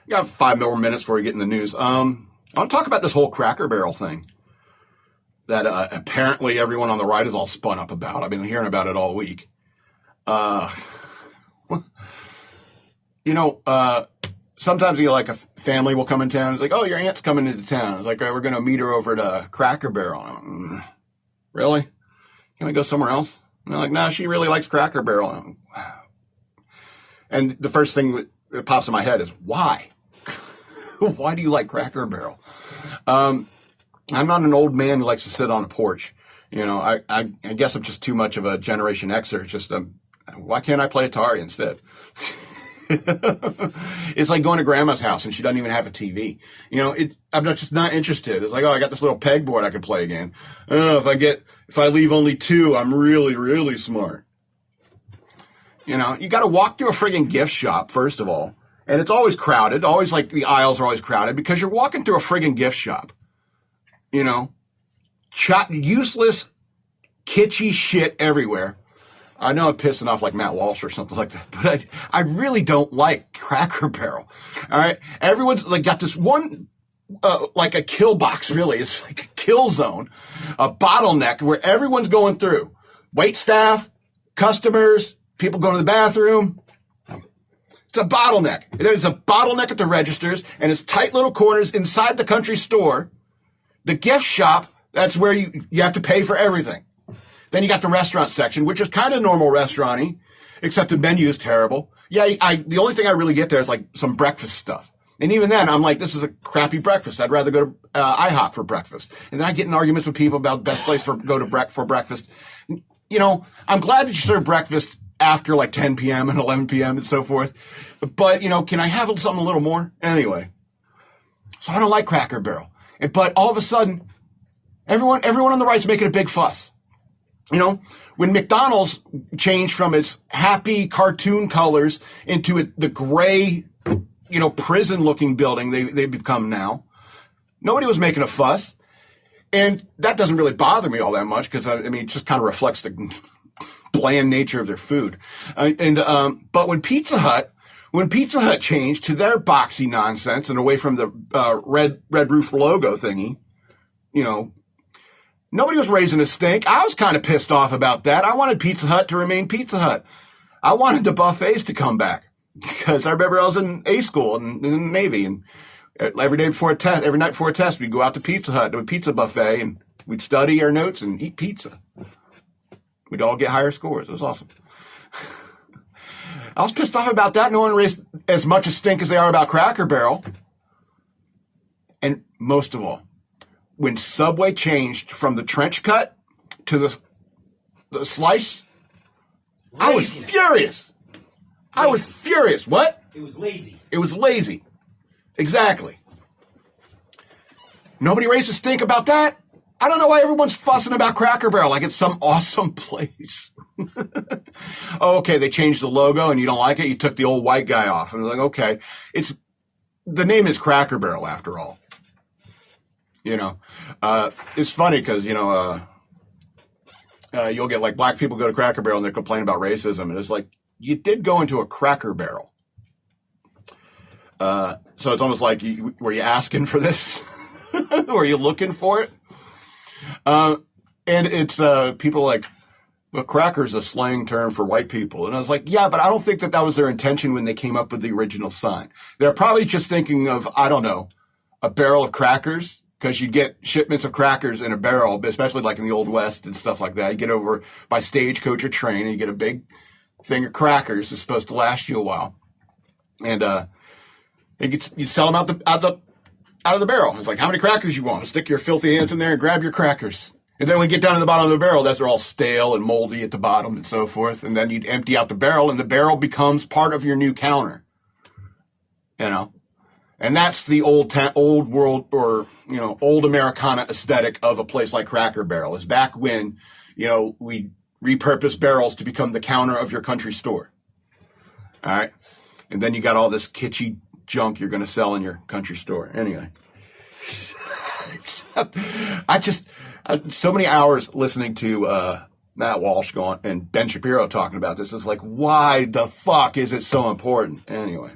You got 5 more minutes before we get in the news. I want to talk about this whole Cracker Barrel thing that apparently everyone on the right is all spun up about. I've been hearing about it all week. Sometimes like a family will come in town. It's like, oh, your aunt's coming into town. It's like, we're going to meet her over at a Cracker Barrel. Really? Can we go somewhere else? And they're like, no, she really likes Cracker Barrel. And the first thing that pops in my head is, why? Why do you like Cracker Barrel? I'm not an old man who likes to sit on a porch. I guess I'm just too much of a Generation Xer. It's just, why can't I play Atari instead? It's like going to grandma's house and she doesn't even have a TV. I'm just not interested. It's like, oh, I got this little pegboard I can play again. If I leave only 2, I'm really, really smart. You got to walk through a friggin' gift shop, first of all. And it's always crowded. Always like the aisles are always crowded because you're walking through a friggin' gift shop. Useless, kitschy shit everywhere. I know I'm pissing off like Matt Walsh or something like that, but I really don't like Cracker Barrel. All right. Everyone's like got this one, like a kill box, really. It's like a kill zone, a bottleneck where everyone's going through. Wait staff, customers, people going to the bathroom. It's a bottleneck. There's a bottleneck at the registers and it's tight little corners inside the country store. The gift shop, that's where you have to pay for everything. Then you got the restaurant section, which is kind of normal restaurant-y, except the menu is terrible. Yeah, the only thing I really get there is like some breakfast stuff. And even then, I'm like, this is a crappy breakfast. I'd rather go to IHOP for breakfast. And then I get in arguments with people about the best place for breakfast. I'm glad that you serve breakfast after like 10 p.m. and 11 p.m. and so forth. But, can I have something a little more? Anyway. So I don't like Cracker Barrel. But all of a sudden, everyone on the right's making a big fuss. When McDonald's changed from its happy cartoon colors into the gray, prison-looking building they've become now, nobody was making a fuss. And that doesn't really bother me all that much because, it just kind of reflects the bland nature of their food. But when Pizza Hut changed to their boxy nonsense and away from the red roof logo thingy, nobody was raising a stink. I was kind of pissed off about that. I wanted Pizza Hut to remain Pizza Hut. I wanted the buffets to come back because I remember I was in A school and in the Navy, and every night before a test, we'd go out to Pizza Hut to a pizza buffet, and we'd study our notes and eat pizza. We'd all get higher scores. It was awesome. I was pissed off about that. No one raised as much a stink as they are about Cracker Barrel. And most of all, when Subway changed from the trench cut to the slice, I was furious. I was furious. What? It was lazy. It was lazy. Exactly. Nobody raised a stink about that? I don't know why everyone's fussing about Cracker Barrel like it's some awesome place. Oh, okay, they changed the logo and you don't like it? You took the old white guy off. And I was like, okay. The name is Cracker Barrel after all. It's funny because, you'll get like black people go to Cracker Barrel and they complain about racism. And it's like, you did go into a Cracker Barrel. So it's almost like, were you asking for this? Were you looking for it? And it's people like, well, cracker's a slang term for white people. And I was like, yeah, but I don't think that was their intention when they came up with the original sign. They're probably just thinking of, I don't know, a barrel of crackers. Because you get shipments of crackers in a barrel, especially like in the Old West and stuff like that. You get over by stagecoach or train, and you get a big thing of crackers that's supposed to last you a while. And you'd sell them out of the barrel. It's like, how many crackers you want? Stick your filthy hands in there and grab your crackers. And then when you get down to the bottom of the barrel, they're all stale and moldy at the bottom and so forth. And then you'd empty out the barrel, and the barrel becomes part of your new counter. And that's the old world or, old Americana aesthetic of a place like Cracker Barrel. Is back when, we repurposed barrels to become the counter of your country store. All right. And then you got all this kitschy junk you're going to sell in your country store. Anyway. So many hours listening to Matt Walsh going and Ben Shapiro talking about this. It's like, why the fuck is it so important? Anyway.